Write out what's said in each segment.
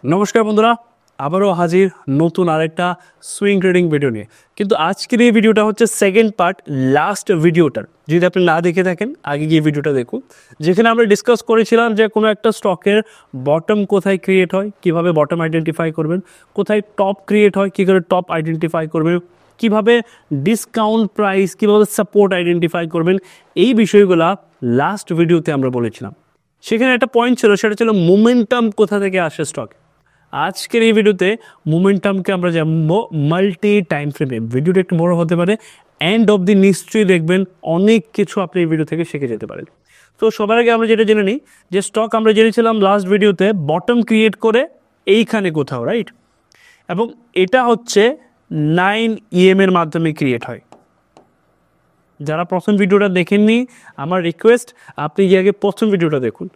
নমস্কার বন্ধুরা, আবারও হাজির নতুন আরেকটা সুইং ট্রেডিং ভিডিও নিয়ে। কিন্তু আজকের এই ভিডিওটা হচ্ছে সেকেন্ড পার্ট, লাস্ট ভিডিওটার। যদি আপনি না দেখে থাকেন আগে গিয়ে ভিডিওটা দেখুন, যেখানে আমরা ডিসকাস করেছিলাম যে কোনো একটা স্টকের বটম কোথায় ক্রিয়েট হয়, কিভাবে বটম আইডেন্টিফাই করবেন, কোথায় টপ ক্রিয়েট হয়, কী করে টপ আইডেন্টিফাই করবেন, কিভাবে ডিসকাউন্ট প্রাইস, কীভাবে সাপোর্ট আইডেন্টিফাই করবেন। এই বিষয়গুলো লাস্ট ভিডিওতে আমরা বলেছিলাম। সেখানে একটা পয়েন্ট ছিল, সেটা ছিল মোমেন্টাম কোথা থেকে আসে স্টকে। আজকের এই ভিডিওতে মোমেন্টামকে আমরা জানবো মাল্টি টাইম ফ্রেমে। ভিডিওটা একটু বড় হতে পারে, এন্ড অফ দি নিশ্চয়ই দেখবেন অনেক কিছু আপনি এই ভিডিও থেকে শিখে যেতে পারেন। তো সবার আগে আমরা যেটা জেনে নিই যে স্টক আমরা জেনেছিলাম লাস্ট ভিডিওতে বটম ক্রিয়েট করে এইখানে কোথাও, রাইট? এবং এটা হচ্ছে 9 EM এর মাধ্যমে ক্রিয়েট হয়। যারা প্রথম ভিডিওটা দেখেননি, আমার রিকোয়েস্ট আপনি গিয়ে আগে প্রথম ভিডিওটা দেখুন।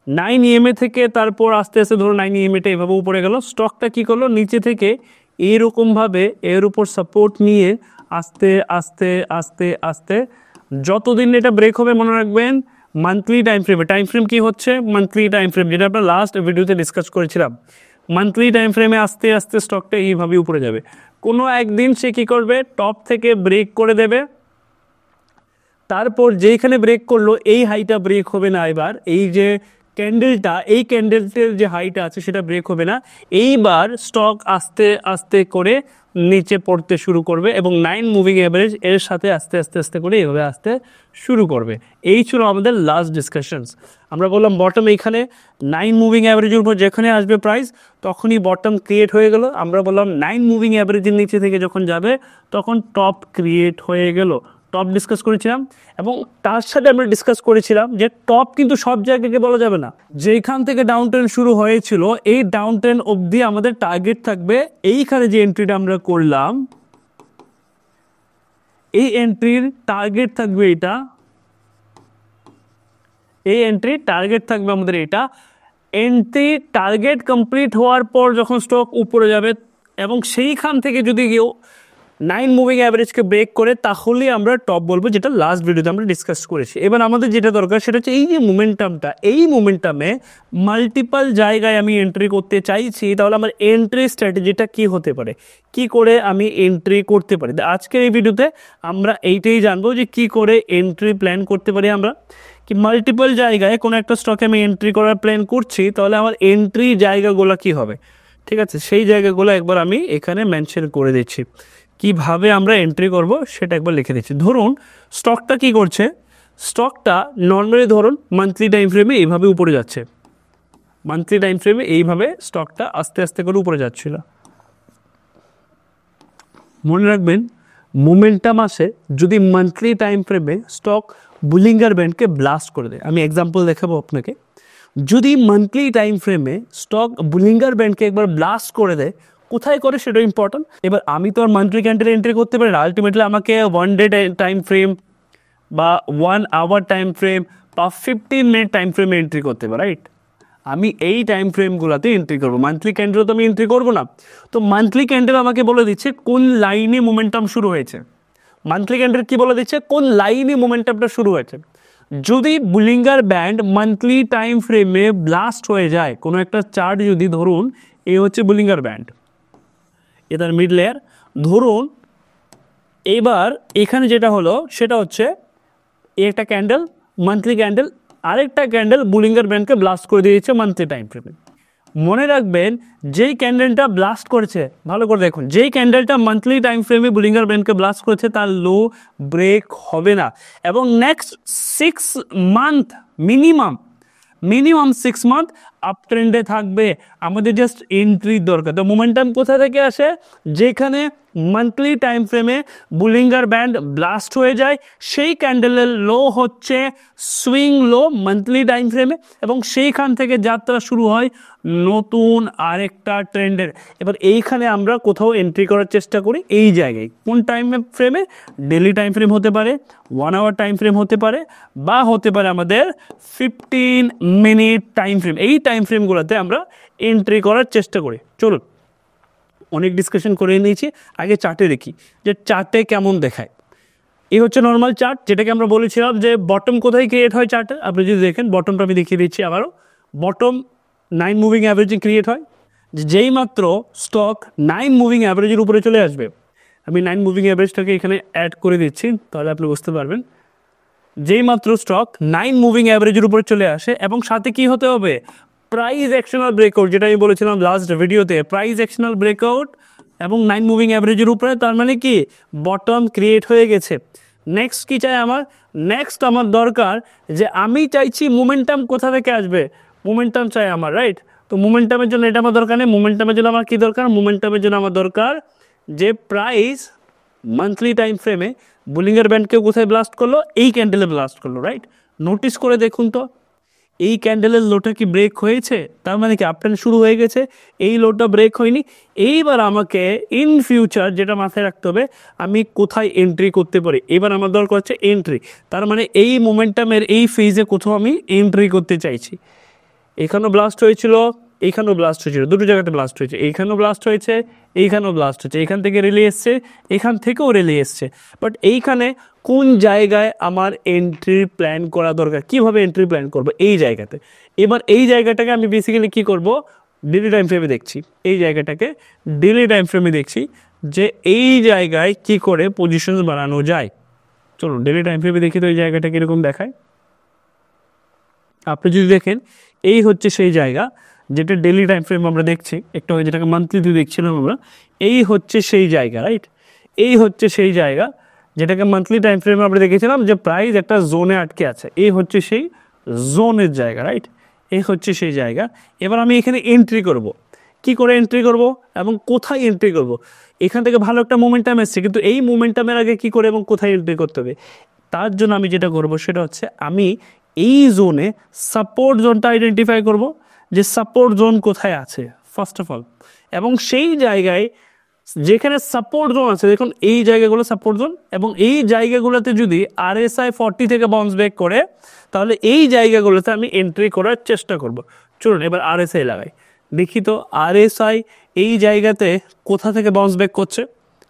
9 EM থেকে তারপর আস্তে আস্তে ধরো 9 EM এভাবে উপরে গেল, স্টকটা কী করলো, নিচে থেকে এইরকমভাবে এর উপর সাপোর্ট নিয়ে আস্তে আস্তে আস্তে আস্তে যতদিন এটা ব্রেক হবে, মনে রাখবেন মান্থলি টাইম ফ্রেমে। টাইম ফ্রেম কী হচ্ছে? মান্থলি টাইম ফ্রেম, যেটা আমরা লাস্ট ভিডিওতে ডিসকাস করেছিলাম। মান্থলি টাইম ফ্রেমে আস্তে আস্তে স্টকটা এইভাবে উপরে যাবে। কোনো একদিন সে কী করবে, টপ থেকে ব্রেক করে দেবে, তারপর যেইখানে ব্রেক করলো এই হাইটা ব্রেক হবে না। এবার এই যে ক্যান্ডেলটা, এই ক্যান্ডেলটার যে হাইটা আছে সেটা ব্রেক হবে না। এইবার স্টক আস্তে আস্তে করে নিচে পড়তে শুরু করবে এবং 9 মুভিং অ্যাভারেজ এর সাথে আস্তে আস্তে আস্তে করে এইভাবে আসতে শুরু করবে। এই ছিল আমাদের লাস্ট ডিসকাশনস। আমরা বললাম বটম এইখানে 9 মুভিং অ্যাভারেজের উপর যেখানে আসবে প্রাইস, তখনই বটম ক্রিয়েট হয়ে গেল। আমরা বললাম 9 মুভিং অ্যাভারেজের নিচে থেকে যখন যাবে তখন টপ ক্রিয়েট হয়ে গেল। টপ ডিসকাস করেছিলাম এবং তার সাথে আমরা ডিসকাস করেছিলাম যে টপ কিন্তু সব জায়গাকে বলা যাবে না। যেখান থেকে ডাউন ট্রেন্ড শুরু হয়েছিল এই ডাউন ট্রেন্ড অবধি আমাদের টার্গেট থাকবে এইখানে যে এন্ট্রিটা আমরা করলাম, এই এন্ট্রির টার্গেট থাকবে এটা, এই এন্ট্রির টার্গেট থাকবে আমাদের এটা। এন্ট্রি টার্গেট কমপ্লিট হওয়ার পর যখন স্টক উপরে যাবে এবং সেইখান থেকে যদি কেউ 9 মুভিং অ্যাভারেজকে ব্রেক করে, তাহলেই আমরা টপ বলবো, যেটা লাস্ট ভিডিওতে আমরা ডিসকাস করেছি। এবার আমাদের যেটা দরকার সেটা হচ্ছে এই যে মোমেন্টামটা, এই মোমেন্টামে মাল্টিপাল জায়গায় আমি এন্ট্রি করতে চাইছি, তাহলে আমার এন্ট্রি স্ট্র্যাটেজিটা কী হতে পারে, কি করে আমি এন্ট্রি করতে পারি। আজকের এই ভিডিওতে আমরা এইটাই জানবো যে কি করে এন্ট্রি প্ল্যান করতে পারি আমরা। কি মাল্টিপল জায়গায় কোনো একটা স্টকে আমি এন্ট্রি করার প্ল্যান করছি, তাহলে আমার এন্ট্রি জায়গাগুলো কি হবে, ঠিক আছে? সেই জায়গাগুলো একবার আমি এখানে মেনশন করে দিচ্ছি। কিভাবে আমরা এন্ট্রি করব সেটা একবার লিখে দিচ্ছি। ধরুন স্টকটা কি করছে, স্টকটা নর্মালি ধরুন মান্থলি টাইম ফ্রেমে এইভাবে উপরে যাচ্ছে, মান্থলি টাইম ফ্রেমে এইভাবে স্টকটা আস্তে আস্তে করে উপরে যাচ্ছিল। মনে রাখবেন মোমেন্টাম আসে যদি মান্থলি টাইম ফ্রেমে স্টক বুলিঙ্গার ব্যান্ডকে ব্লাস্ট করে দেয়। আমি এক্সাম্পল দেখাবো আপনাকে। যদি মান্থলি টাইম ফ্রেমে স্টক বুলিঙ্গার ব্যান্ডকে একবার ব্লাস্ট করে দেয়, কোথায় করে সেটা ইম্পর্টেন্ট। এবার আমি তো আর মান্থলি ক্যান্ডেলে এন্ট্রি করতে পারি না, আলটিমেটলি আমাকে 1 ডে টাইম ফ্রেম বা 1 আওয়ার টাইম ফ্রেম বা 15 মিনিট টাইম ফ্রেমে এন্ট্রি করতে পারি, রাইট? আমি এই টাইম ফ্রেমগুলোতে এন্ট্রি করবো, মান্থলি ক্যান্ডেলে তো আমি এন্ট্রি করবো না। তো মান্থলি ক্যান্ডেল আমাকে বলে দিচ্ছে কোন লাইনে মোমেন্টাম শুরু হয়েছে। মান্থলি ক্যান্ডেল কি বলে দিচ্ছে, কোন লাইনে মোমেন্টামটা শুরু হয়েছে। যদি বুলিঙ্গার ব্যান্ড মান্থলি টাইম ফ্রেমে ব্লাস্ট হয়ে যায়, কোনো একটা চার্ট যদি ধরুন এই হচ্ছে বুলিঙ্গার ব্যান্ড, এটার মিড লেয়ার ধরুন, এবার এখানে যেটা হলো সেটা হচ্ছে একটা ক্যান্ডেল, মান্থলি ক্যান্ডেল, আরেকটা ক্যান্ডেল বুলিঙ্গার ব্যান্ডকে ব্লাস্ট করে দিয়েছে মান্থলি টাইম ফ্রেমে। মনে রাখবেন যেই ক্যান্ডেলটা ব্লাস্ট করেছে, ভালো করে দেখুন, যেই ক্যান্ডেলটা মান্থলি টাইম ফ্রেমে বুলিঙ্গার ব্যান্ডকে ব্লাস্ট করেছে তার লো ব্রেক হবে না এবং next 6 month minimum 6 month up ট্রেন্ডে থাকবে। আমাদের জাস্ট এন্ট্রির দরকার। তো মোমেন্টাম কোথা থেকে আসে, যেখানে মান্থলি টাইম ফ্রেমে বুলিঙ্গার ব্যান্ড ব্লাস্ট হয়ে যায়, সেই ক্যান্ডেলের লো হচ্ছে সুইং লো মান্থলি টাইম ফ্রেমে এবং সেইখান থেকে যাত্রা শুরু হয় নতুন আরেকটা ট্রেন্ডের। এবার এইখানে আমরা কোথাও এন্ট্রি করার চেষ্টা করি, এই জায়গায়। কোন টাইম ফ্রেমে? ডেলি টাইম ফ্রেম হতে পারে, 1 আওয়ার টাইম ফ্রেম হতে পারে, বা হতে পারে আমাদের 15 মিনিট টাইম ফ্রেম। এই টাইম ফ্রেমগুলোতে আমরা এন্ট্রি করার চেষ্টা করি। চলুন, অনেক ডিসকাশন করে নিয়েছি, আগে চার্টে দেখি যে চার্টে কেমন দেখায়। এই হচ্ছে নর্মাল চার্ট, যেটাকে আমরা বলেছিলাম যে বটম কোথায় ক্রিয়েট হয় চার্টে। আপনি যদি দেখেন বটমটা আমি দেখিয়ে দিচ্ছি আবারও। বটম 9 মুভিং অ্যাভারেজে ক্রিয়েট হয়, যে যেই মাত্র স্টক 9 মুভিং অ্যাভারেজের উপরে চলে আসবে, আমি 9 মুভিং অ্যাভারেজটাকে এখানে অ্যাড করে দিচ্ছি, তাহলে আপনি বুঝতে পারবেন। যেই মাত্র স্টক 9 মুভিং অ্যাভারেজের উপরে চলে আসে এবং সাথে কি হতে হবে, প্রাইস অ্যাকশনাল ব্রেকআউট, যেটা আমি বলেছিলাম লাস্ট ভিডিওতে, প্রাইস অ্যাকশনাল ব্রেকআউট এবং 9 মুভিং অ্যাভারেজের উপরে, তার মানে কি বটম ক্রিয়েট হয়ে গেছে। নেক্সট কি চাই আমার, নেক্সট আমার দরকার যে আমি চাইছি মোমেন্টাম কোথা থেকে আসবে, মোমেন্টাম চাই আমার, রাইট? তো মোমেন্টামের জন্য এটা আমার দরকার নেই, মোমেন্টামের জন্য আমার কি দরকার, মোমেন্টামের জন্য আমার দরকার যে প্রাইস মান্থলি টাইম ফ্রেমে বুলিংয়ের ব্যান্ডকে কোথায় ব্লাস্ট করলো, এই ক্যান্ডেলে ব্লাস্ট করলো, রাইট? নোটিস করে দেখুন তো এই ক্যান্ডেলের লোটা কি ব্রেক হয়েছে, তার মানে কি আপট্রেন্ড শুরু হয়ে গেছে, এই লোটা ব্রেক হয়নি। এইবার আমাকে ইন ফিউচার যেটা মাথায় রাখতে হবে, আমি কোথায় এন্ট্রি করতে পারি, এবার আমার দরকার হচ্ছে এন্ট্রি। তার মানে এই মোমেন্টামের এই ফেজে কোথাও আমি এন্ট্রি করতে চাইছি। এখানেও ব্লাস্ট হয়েছিল, এইখানেও ব্লাস্ট হয়েছিল, দুটো জায়গাতে ব্লাস্ট হয়েছে, এইখানেও ব্লাস্ট হয়েছে, এইখানেও ব্লাস্ট হচ্ছে, এখান থেকে রেলি এসছে, এখান থেকেও রেলি এসছে। বাট এইখানে কোন জায়গায় আমার এন্ট্রি প্ল্যান করা দরকার, কিভাবে এন্ট্রি প্ল্যান করব এই জায়গাতে। এবার এই জায়গাটাকে আমি বেসিক্যালি কি করব, ডেলি টাইম ফ্রেমে দেখছি, এই জায়গাটাকে ডেলি টাইম ফ্রেমে দেখছি যে এই জায়গায় কি করে পজিশন বানানো যায়। চলুন ডেলি টাইম ফ্রেমে দেখি তো এই জায়গাটা কীরকম দেখায়। আপনি যদি দেখেন এই হচ্ছে সেই জায়গা যেটা ডেলি টাইম ফ্রেম আমরা দেখছি, একটু আগে যেটাকে মান্থলিতে দেখছিলাম আমরা, এই হচ্ছে সেই জায়গা, রাইট? এই হচ্ছে সেই জায়গা যেটাকে মান্থলি টাইম ফ্রেমে আমরা দেখেছিলাম যে প্রাইস একটা জোনে আটকে আছে, এই হচ্ছে সেই জোনের জায়গা, রাইট? এই হচ্ছে সেই জায়গা। এবার আমি এখানে এন্ট্রি করব, কি করে এন্ট্রি করব এবং কোথায় এন্ট্রি করব। এখান থেকে ভালো একটা মোমেন্টাম এসছে, কিন্তু এই মোমেন্টামের আগে কি করে এবং কোথায় এন্ট্রি করতে হবে, তার জন্য আমি যেটা করব সেটা হচ্ছে আমি এই জোনে সাপোর্ট জোনটা আইডেন্টিফাই করব, যে সাপোর্ট জোন কোথায় আছে ফার্স্ট অফ অল, এবং সেই জায়গায় যেখানে সাপোর্ট জোন আছে, দেখুন এই জায়গাগুলো সাপোর্ট জোন, এবং এই জায়গাগুলোতে যদি RSI 40 থেকে বাউন্স ব্যাক করে, তাহলে এই জায়গাগুলোতে আমি এন্ট্রি করার চেষ্টা করব। চলুন এবার RSI লাগাই, দেখি তো RSI এই জায়গাতে কোথা থেকে বাউন্স ব্যাক করছে,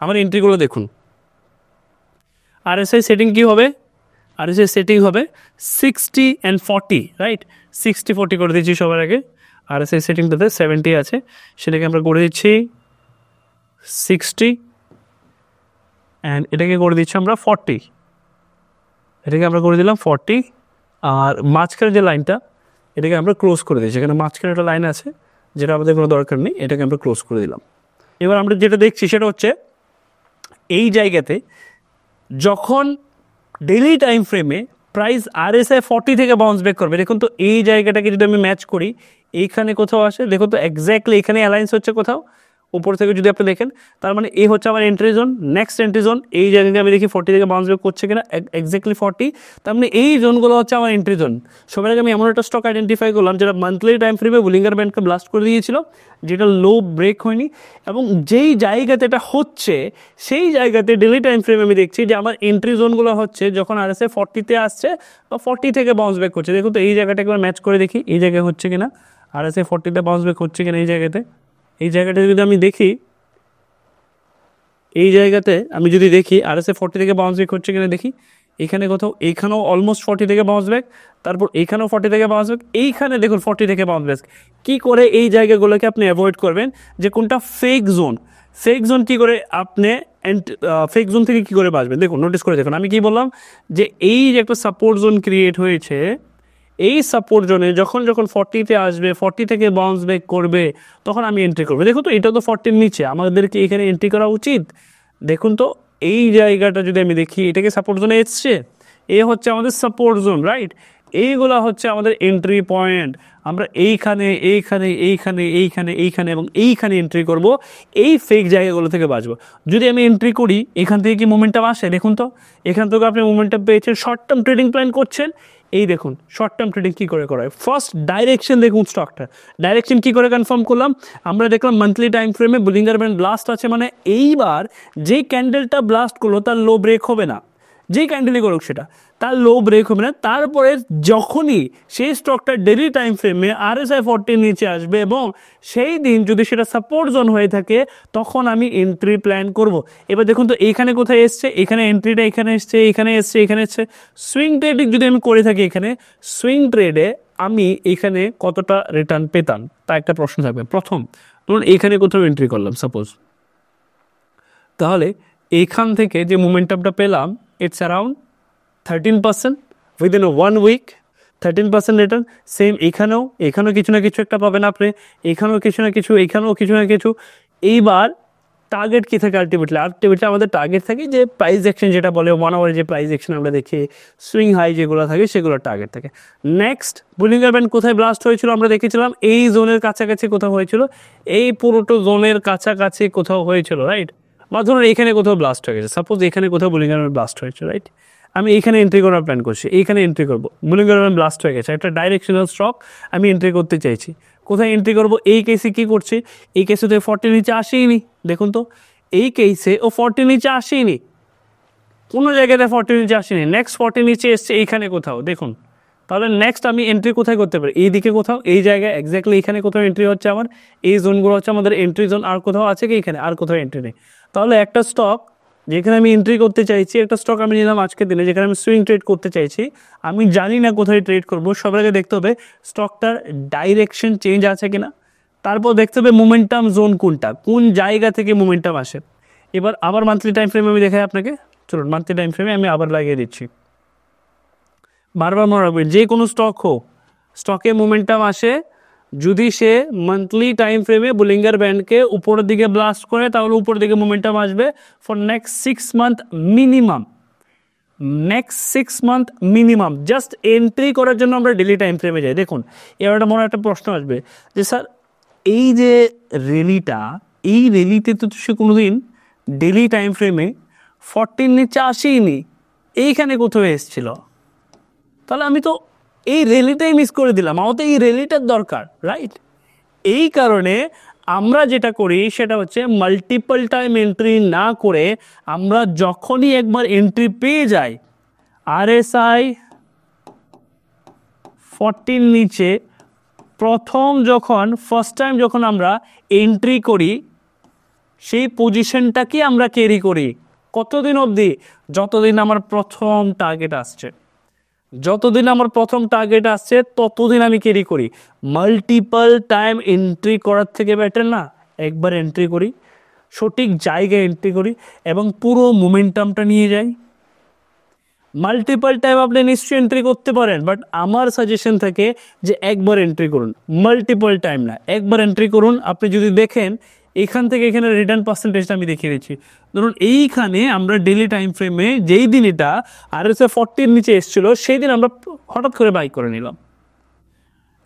আমার এন্ট্রিগুলো দেখুন। RSI সেটিং কি হবে, RSI সেটিং হবে 60 and 40, রাইট? 60-40 করে দিচ্ছি সবার আগে। RSI সেটিংটাতে 70 আছে, সেটাকে আমরা করে দিচ্ছি 60 অ্যান্ড এটাকে করে দিচ্ছি আমরা 40, এটাকে আমরা করে দিলাম 40। আর মাঝখানে যে লাইনটা, এটাকে আমরা ক্লোজ করে দিচ্ছি, এখানে মাঝখানে একটা লাইন আছে যেটা আমাদের কোনো দরকার নেই, এটাকে আমরা ক্লোজ করে দিলাম। এবার আমরা যেটা দেখছি সেটা হচ্ছে এই জায়গাতে যখন ডেইলি টাইম ফ্রেমে প্রাইস RSI 40 থেকে বাউন্স ব্যাক করবে, দেখুন তো এই জায়গাটাকে যদি আমি ম্যাচ করি, এইখানে কোথাও আসে, দেখুন তো এক্স্যাক্টলি এখানে অ্যালায়েন্স হচ্ছে কোথাও উপর থেকে যদি আপনি দেখেন, তার মানে এই হচ্ছে আমার entry zone. Next entry zone এই জায়গাকে আমি দেখি 40 থেকে বাউন্স ব্যাক করছে কিনা, এক্স্যাক্টলি 40, তার মানে এই জোনগুলো হচ্ছে আমার এন্ট্রি জোন। সবার আগে আমি এমন একটা স্টক আইডেন্টিফাই করলাম যেটা মান্থলি টাইম ফ্রেমে বুলিংগার ব্যান্ডকে ব্লাস্ট করে দিয়েছিল, যেটা লো ব্রেক হয়নি, এবং যেই জায়গাতে এটা হচ্ছে সেই জায়গাতে ডেলি টাইম ফ্রেমে আমি দেখছি যে আমার এন্ট্রি জোনগুলো হচ্ছে যখন RSI 40-তে আসছে বা 40 থেকে বাউন্স ব্যাক করছে। দেখুন তো এই জায়গাটা একবার ম্যাচ করে দেখি, এই জায়গায় হচ্ছে কিনা, RSI 40-তে বাউন্স ব্যাক হচ্ছে কিনা, এই জায়গাতে, এই জায়গাটা যদি আমি দেখি, এই জায়গাতে আমি যদি দেখি RSI 40 থেকে বাউন্স ব্যাক হচ্ছে কিনা দেখি, এখানে কোথাও, এইখানেও অলমোস্ট 40 থেকে বাউন্স ব্যাক, তারপর এইখানেও 40 থেকে বাউন্স ব্যাক, এইখানে দেখুন 40 থেকে বাউন্স ব্যাক। কী করে এই জায়গাগুলোকে আপনি অ্যাভয়েড করবেন, যে কোনটা ফেক জোন, ফেক জোন কী করে আপনি ফেক জোন থেকে কী করে বাঁচবেন। দেখুন নোটিস করে দেখুন, আমি কি বললাম যে এই যে একটা সাপোর্ট জোন ক্রিয়েট হয়েছে, এই সাপোর্ট জোনে যখন 40-তে আসবে, 40 থেকে বাউন্স ব্যাক করবে, তখন আমি এন্ট্রি করবো। দেখুন তো এটা তো 40-র নিচে, আমাদেরকে এখানে এন্ট্রি করা উচিত। দেখুন তো এই জায়গাটা যদি আমি দেখি, এটাকে সাপোর্ট জোনে এসছে, এ হচ্ছে আমাদের সাপোর্ট জোন, রাইট? এইগুলো হচ্ছে আমাদের এন্ট্রি পয়েন্ট। আমরা এইখানে এইখানে এইখানে এইখানে এইখানে এবং এইখানে এন্ট্রি করব, এই ফেক জায়গাগুলো থেকে বাঁচবো। যদি আমি এন্ট্রি করি, এখান থেকে কি মোমেন্টাম আসে, দেখুন তো এখান থেকে আপনি মোমেন্টাম পেয়েছেন, শর্ট টার্ম ট্রেডিং প্ল্যান করছেন, এই দেখুন শর্ট টার্ম ট্রেডিং কী করে করা হয়। ফার্স্ট ডাইরেকশন দেখুন, স্টকটা ডাইরেকশন কী করে কনফার্ম করলাম, আমরা দেখলাম মান্থলি টাইম ফ্রেমে বুলিংগার ব্যান্ড ব্লাস্ট আছে, মানে এইবার যে ক্যান্ডেলটা ব্লাস্ট করলো তার লো ব্রেক হবে না, যেই ক্যান্ডেলই করুক সেটা তার লো ব্রেক হবে না। তারপরে যখনই সেই স্টকটা ডেলি টাইম ফ্রেমে RSI 40 নিচে আসবে এবং সেই দিন যদি সেটা সাপোর্ট জোন হয়ে থাকে, তখন আমি এন্ট্রি প্ল্যান করব। এবার দেখুন তো এইখানে কোথায় এসছে, এখানে এন্ট্রিটা এখানে এসছে, এখানে এসছে, এখানে এসছে। সুইং ট্রেডিং যদি আমি করে থাকি, এখানে সুইং ট্রেডে আমি এখানে কতটা রিটার্ন পেতাম তা একটা প্রশ্ন থাকবে। প্রথম ধরুন এইখানে কোথাও এন্ট্রি করলাম সাপোজ, তাহলে এইখান থেকে যে মোমেন্টামটা পেলাম it's around 13% within 1 week, 13% return. Same এখানেও কিছু না কিছু একটা পাবেন আপনি, এখানেও কিছু না কিছু, এখানেও কিছু না কিছু। এইবার টার্গেট কী থাকে আলটিমেটলি আমাদের টার্গেট থাকে যে প্রাইস অ্যাকশন যেটা বলে 1 আওয়ারে যে প্রাইস অ্যাকশন আমরা দেখি, সুইং হাই যেগুলো থাকে সেগুলোর টার্গেট থাকে। নেক্সট বুলিঙ্গার ব্যান্ড কোথায় ব্লাস্ট হয়েছিল আমরা দেখেছিলাম, এই জোনের কাছাকাছি কোথাও হয়েছিল, এই পুরোটো জোনের কাছাকাছি কোথাও হয়েছিল, রাইট? বা ধরুন এখানে কোথাও ব্লাস্ট হয়ে গেছে, সাপোজ এখানে কোথাও বুলিঙ্গার ব্যান্ড ব্লাস্ট হয়েছে, রাইট? আমি এইখানে এন্ট্রি করার প্ল্যান করছি, এইখানে এন্ট্রি করবো, বুলিঙ্গার ব্যান্ড ব্লাস্ট হয়ে গেছে, একটা ডাইরেকশনাল স্টক আমি এন্ট্রি করতে চাইছি। কোথায় এন্ট্রি করবো? এই কেসে কী করছি, এই কেসে তো 40 নিচে আসেইনি, দেখুন তো এই কেসে ও 40 নিচে আসেনি, কোনো জায়গাতে 40 নিচে আসেনি, নেক্সট 40 নিচে এসছে এইখানে কোথাও, দেখুন। তাহলে নেক্সট আমি এন্ট্রি কোথায় করতে পারি? এই দিকে কোথাও, এই জায়গায় এক্স্যাক্টলি এখানে কোথাও এন্ট্রি হচ্ছে আমার, এই জোনগুলো হচ্ছে আমাদের এন্ট্রি জোন। আর কোথাও আছে কি এখানে? আর কোথাও এন্ট্রি নেই। তাহলে একটা স্টক যেখানে আমি এন্ট্রি করতে চাইছি, একটা স্টক আমি নিলাম আজকের দিনে যেখানে আমি সুইং ট্রেড করতে চাইছি, আমি জানি না কোথায় ট্রেড করবো। সবার আগে দেখতে হবে স্টকটার ডাইরেকশন চেঞ্জ আছে কিনা, তারপর দেখতে হবে মোমেন্টাম জোন কোনটা, কোন জায়গা থেকে মোমেন্টাম আসে। এবার আবার মান্থলি টাইম ফ্রেমে আমি দেখাই আপনাকে, চলুন মান্থলি টাইম ফ্রেমে আমি আবার লাগিয়ে দিচ্ছি। বারবার মনে রাখবেন যে কোনো স্টক হোক, স্টকে মোমেন্টাম আসে যদি সে মান্থলি টাইম ফ্রেমে বুলিঙ্গার ব্যান্ডকে উপরের দিকে ব্লাস্ট করে, তাহলে উপরের দিকে মোমেন্টাম আসবে for next 6 month minimum. Next 6 month minimum just entry করার জন্য আমরা ডেলি টাইম ফ্রেমে যাই। দেখুন এবার মনে একটা প্রশ্ন আসবে যে স্যার এই যে র্যালিটা, এই র্যালিতে তো সে কোনো দিন ডেলি টাইম ফ্রেমে 40 নিচে আসেইনি, এইখানে কোথাও এসেছিল, তাহলে আমি তো এই র্যালিটাই মিস করে দিলাম, আমার তো এই র্যালিটার দরকার, রাইট? এই কারণে আমরা যেটা করি সেটা হচ্ছে মাল্টিপল টাইম এন্ট্রি না করে আমরা যখনই একবার এন্ট্রি পেয়ে যাই RSI 40 নিচে ফার্স্ট টাইম যখন আমরা এন্ট্রি করি, সেই পজিশনটাকে আমরা ক্যারি করি কতদিন অবধি? যতদিন আমার প্রথম টার্গেট আসছে, ততদিন আমি ক্যারি করি। মাল্টিপল টাইম এন্ট্রি করার থেকে বেটার না একবার এন্ট্রি করি, সঠিক জায়গায় এন্ট্রি করি এবং পুরো মোমেন্টামটা নিয়ে যাই। মাল্টিপল টাইম আপনি নিশ্চয়ই এন্ট্রি করতে পারেন, বাট আমার সাজেশন থাকে যে একবার এন্ট্রি করুন, মাল্টিপল টাইম না, একবার এন্ট্রি করুন। আপনি যদি দেখেন এখান থেকে এখানে রিটার্ন পার্সেন্টেজটা আমি দেখিয়ে দিচ্ছি। ধরুন এইখানে আমরা ডেলি টাইম ফ্রেমে যেই দিন এটা RSI 40 নিচে এসেছিলো সেই দিন আমরা হঠাৎ করে বাই করে নিলাম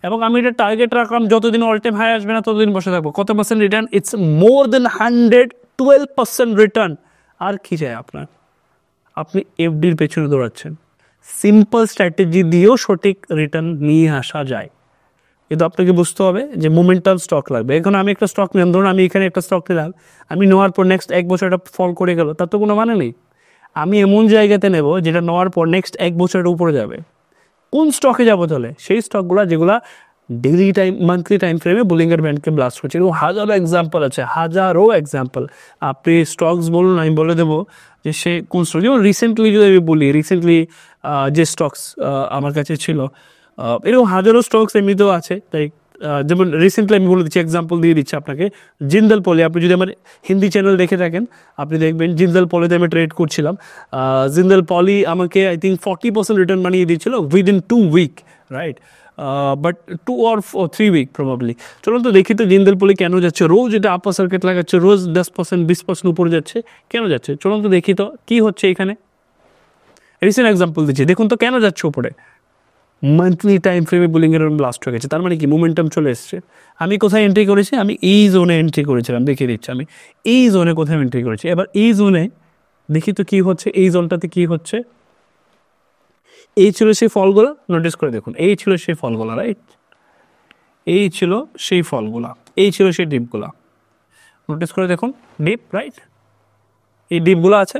এবং আমি এটা টার্গেট রাখলাম যতদিন অল টাইম হাই আসবে না ততদিন বসে থাকবো। কত percent return? It's more than 112% return. আর কি চাই আপনার? আপনি এফডির পেছনে দৌড়াচ্ছেন। সিম্পল স্ট্র্যাটেজি দিয়েও সঠিক রিটার্ন নিয়ে আসা যায়, কিন্তু আপনাকে বুঝতে হবে যে মোমেন্টাম স্টক লাগবে। এখন আমি একটা স্টক নিলাম, ধরুন আমি এখানে একটা স্টক নিলাম, আমি নেওয়ার পর নেক্সট 1 বছর এটা ফল করে গেল, তার তো কোনো মানে নেই। আমি এমন জায়গাতে নেব যেটা নেওয়ার পর নেক্সট 1 বছরের উপরে যাবে। কোন স্টকে যাবো তাহলে? সেই স্টকগুলো যেগুলো ডেইলি টাইম মান্থলি টাইম ফ্রেমে বুলিঙ্গার ব্যান্ডকে ব্লাস্ট করছে। এবং হাজারো এক্সাম্পল আছে, হাজারো এক্সাম্পল। আপনি স্টকস বলুন, আমি বলে দেবো যে সে কোন স্টক। যেমন রিসেন্টলি যদি আমি বলি, যে স্টকস আমার কাছে ছিল, এরকম হাজারো স্টকস এমনিতেও আছে। তাই যেমন রিসেন্টলি আমি বলে দিচ্ছি, এক্সাম্পল দিয়ে দিচ্ছি আপনাকে, জিন্দাল পলি। আপনি যদি আমার হিন্দি চ্যানেল দেখে থাকেন আপনি দেখবেন জিন্দাল পলিতে আমি ট্রেড করছিলাম। জিন্দাল পলি আমাকে আই থিঙ্ক 40% রিটার্ন বানিয়ে দিয়েছিল within 2 week, right? But 2 or 3 week probably. চলুন তো দেখি তো জিন্দাল পলি কেন যাচ্ছে, রোজ এটা আপার সার্কিট লাগাচ্ছে, রোজ 10% 20% উপরে যাচ্ছে, কেন যাচ্ছে? চলুন তো দেখি তো কী হচ্ছে এখানে। রিসেন্ট এক্সাম্পল দিচ্ছি, দেখুন তো কেন যাচ্ছে উপরে। মান্থলি টাইম ফ্রেমে বুলিংয়ের ব্লাস্ট হয়ে গেছে, তার মানে কি মোমেন্টাম চলে এসছে। আমি কোথায় এন্ট্রি করেছি? আমি এই জোনে এন্ট্রি করেছিলাম, দেখিয়ে দিচ্ছি আমি এই জোনে কোথায় এন্ট্রি করেছি। এবার এই জোনে দেখি তো কী হচ্ছে, এই জোনটাতে কী হচ্ছে। এই ছিল সেই ফলগুলো, নোটিস করে দেখুন, এই ছিল সেই ফলগুলো, রাইট? এই ছিল সেই ফলগুলা, এই ছিল সেই ডিপগুলা, নোটিস করে দেখুন, ডিপ, রাইট? এই ডিপগুলো আছে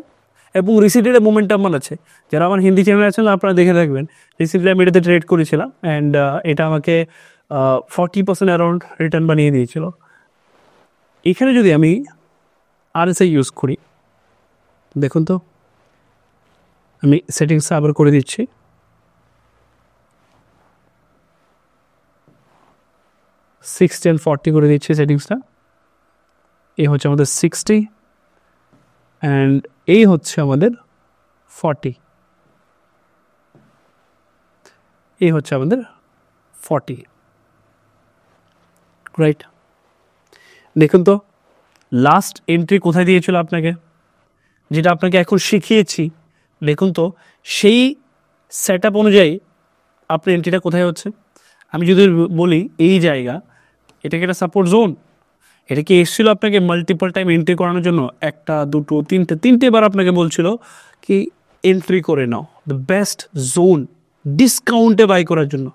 এবং রিসিডের মোমেন্টাম আছে। যারা আমার হিন্দি চ্যানেল আছেন আপনারা দেখে রাখবেন, রিসিডলি আমি এটাতে ট্রেড করেছিলাম অ্যান্ড এটা আমাকে 40% অ্যারাউন্ড রিটার্ন বানিয়ে দিয়েছিল। এখানে যদি আমি RSI ইউজ করি, দেখুন তো আমি সেটিংসটা আবার করে দিচ্ছি। সিক্স 10 40 করে দিচ্ছি সেটিংসটা। এই হচ্ছে আমাদের 60 অ্যান্ড এই হচ্ছে আমাদের 40, এই হচ্ছে আমাদের 40, রাইট। দেখুন তো লাস্ট এন্ট্রি কোথায় দিয়েছিল আপনাকে, যেটা আপনাকে এখন শিখিয়েছি, দেখুন তো সেই সেট আপ অনুযায়ী আপনার এন্ট্রিটা কোথায় হচ্ছে। আমি যদি বলি এই জায়গা, এটাকে একটা সাপোর্ট জোন, এটা কি এসেছিলো আপনাকে মাল্টিপল টাইম এন্ট্রি করানোর জন্য, একটা দুটো তিনটে বার আপনাকে বলছিল কি এন্ট্রি করে নাও, দ্য বেস্ট জোন ডিসকাউন্টে বাই করার জন্য।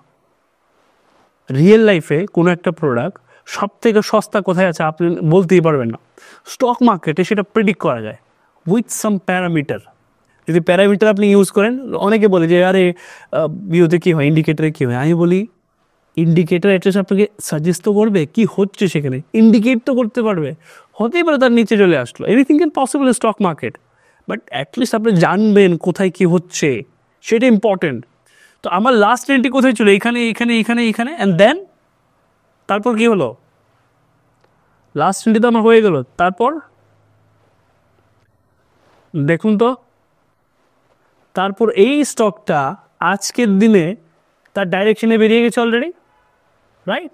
রিয়েল লাইফে কোনো একটা প্রোডাক্ট সব থেকে সস্তা কোথায় আছে আপনি বলতেই পারবেন না, স্টক মার্কেটে সেটা প্রেডিক্ট করা যায় উইথ সাম প্যারামিটার। যদি প্যারামিটার আপনি ইউজ করেন, অনেকে বলে যে আরে ভিউতে কী হয়, ইন্ডিকেটারে কী হয়, আমি বলি ইন্ডিকেটার অ্যাটলিস্ট আপনাকে সাজেস্ট তো করবে কী হচ্ছে সেখানে, ইন্ডিকেট তো করতে পারবে, হতেই পারে তার নিচে চলে আসলো, anything can possible stock market, but at least আপনি জানবেন কোথায় কী হচ্ছে, সেটা ইম্পর্টেন্ট। তো আমার লাস্ট এন্ট্রি কোথায় ছিল, এখানে এখানে এখানে এখানে, অ্যান্ড দেন তারপর কী হলো, লাস্ট এন্ট্রি তো আমার হয়ে গেল, তারপর দেখুন তো, তারপর এই স্টকটা আজকের দিনে তার ডাইরেকশনে বেরিয়ে গেছে অলরেডি, রাইট,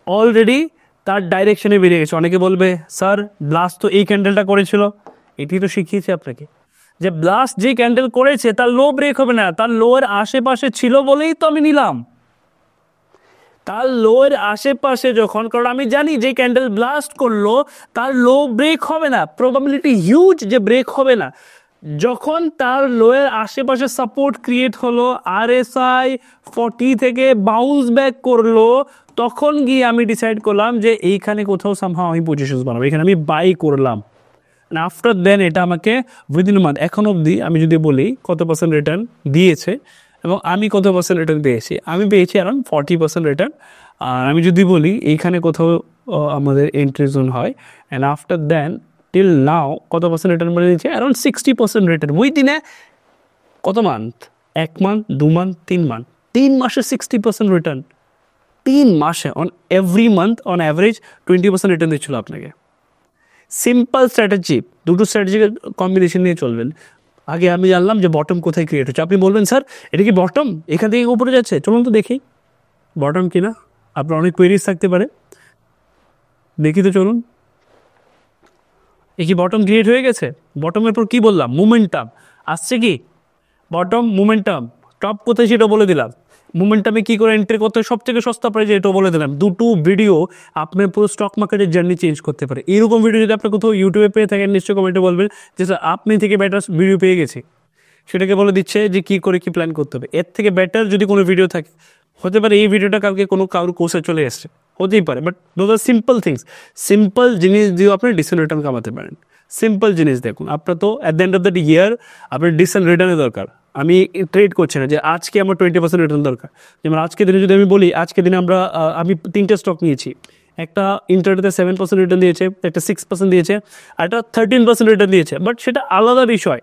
অলরেডি তার ডাইরেকশনে বেরিয়ে গেছে। অনেকে বলবে স্যার ব্লাস্ট তো এই ক্যান্ডেলটা করেছিল, এটি তো শিখিয়েছে আপনাকে যে ব্লাস্ট যে ক্যান্ডেল করেছে তার লো ব্রেক হবে না, তার লোয়ের আশেপাশে ছিল বলেই তো আমি নিলাম, তার লোয়ের আশেপাশে যখন, কারণ আমি জানি যে ক্যান্ডেল ব্লাস্ট করলো তার লো ব্রেক হবে না, প্রবাবিলিটি হিউজ যে ব্রেক হবে না। যখন তার লোয়ের আশেপাশে সাপোর্ট ক্রিয়েট হলো, RSI 40 থেকে বাউন্স ব্যাক করলো, তখন গিয়ে আমি ডিসাইড করলাম যে এইখানে কোথাও সামহাও আমি পজিশন বানাবো, এখানে আমি বাই করলাম। আফটার দেন এটা আমাকে উইদিন মান্থ এখন অবধি আমি যদি বলি কত পার্সেন্ট রিটার্ন দিয়েছে এবং আমি কত পার্সেন্ট রিটার্ন পেয়েছি, আমি পেয়েছি অ্যারাউন্ড 40% রিটার্ন। আর আমি যদি বলি এইখানে কোথাও আমাদের এন্ট্রি জোন হয়, and after then till now কত পার্সেন্ট রিটার্ন বলে দিচ্ছে, অ্যারাউন্ড 60% রিটার্ন উইদিনে কত মান্থ, 1 মান্থ 2 মান্থ 3 মান্থ, 3 মাসে 60% রিটার্ন, 3 মাসে on every month on average 20% return দিচ্ছিল আপনাকে। সিম্পল স্ট্র্যাটেজি, দুটো স্ট্র্যাটেজি কম্বিনেশন নিয়ে চলবেন। আগে আমি জানলাম যে বটম কোথায় ক্রিয়েট হচ্ছে, আপনি বলবেন স্যার এটা কি বটম, এখান থেকে উপরে যাচ্ছে, চলুন তো দেখি বটম কিনা, আপনার অনেক কোয়েরিজ থাকতে পারে, দেখি তো চলুন, এ কি বটম ক্রিয়েট হয়ে গেছে, বটমের পর কি বললাম, মোমেন্টাম আসছে, কি বটম মোমেন্টাম, টপ কোথায় সেটা বলে দিলাম, মোমেন্টামে কী করে এন্ট্রি করতে সব থেকে সস্তা প্রাইজে এটাও বলে দিলাম। দুটো ভিডিও আপনার পুরো স্টক মার্কেটের জার্নি চেঞ্জ করতে পারে। এরকম ভিডিও যদি আপনি কোথাও ইউটিউবে পেয়ে থাকেন নিশ্চয়ই কমেন্টে বলবেন যে স্যার আপনি থেকে বেটার ভিডিও পেয়ে গেছি, সেটাকে বলে দিচ্ছে যে কী করে কী প্ল্যান করতে হবে। এর থেকে বেটার যদি কোনো ভিডিও থাকে, হতে পারে এই ভিডিওটা কালকে কারোর কোর্সে চলে এসছে, হতেই পারে, but those are simple things, simple জিনিস দিয়েও আপনি ডিসেন্ট রিটার্ন কামাতে পারেন। সিম্পল জিনিস দেখুন, আপনার তো at the end of the year আপনার ডিসেন্ট রিটার্নের দরকার। আমি ট্রেড করছি না যে আজকে আমার 20% রিটার্ন দরকার, যেমন আজকের দিনে যদি আমি বলি, আজকের দিনে আমি 3টে স্টক নিয়েছি, একটা ইন্টারনেটে 7% রিটার্ন দিয়েছে, একটা 6% দিয়েছে, আর একটা 13% রিটার্ন দিয়েছে, বাট সেটা আলাদা বিষয়,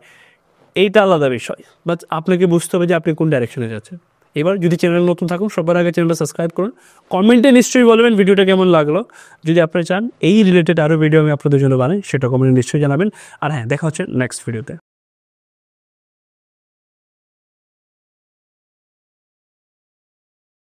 এইটা আলাদা বিষয়, বাট আপনাকে বুঝতে হবে যে আপনি কোন ডাইরেকশনে যাচ্ছেন। এবার যদি চ্যানেল নতুন থাকুন সবার আগে চ্যানেলটা সাবস্ক্রাইব করুন, কমেন্টে নিশ্চয়ই বলবেন ভিডিওটা কেমন লাগলো, যদি আপনারা চান এই রিলেটেড আরও ভিডিও আমি আপনাদের জন্য বানাই সেটা কমেন্টে নিশ্চয়ই জানাবেন। আর হ্যাঁ, দেখা হচ্ছে নেক্সট ভিডিওতে।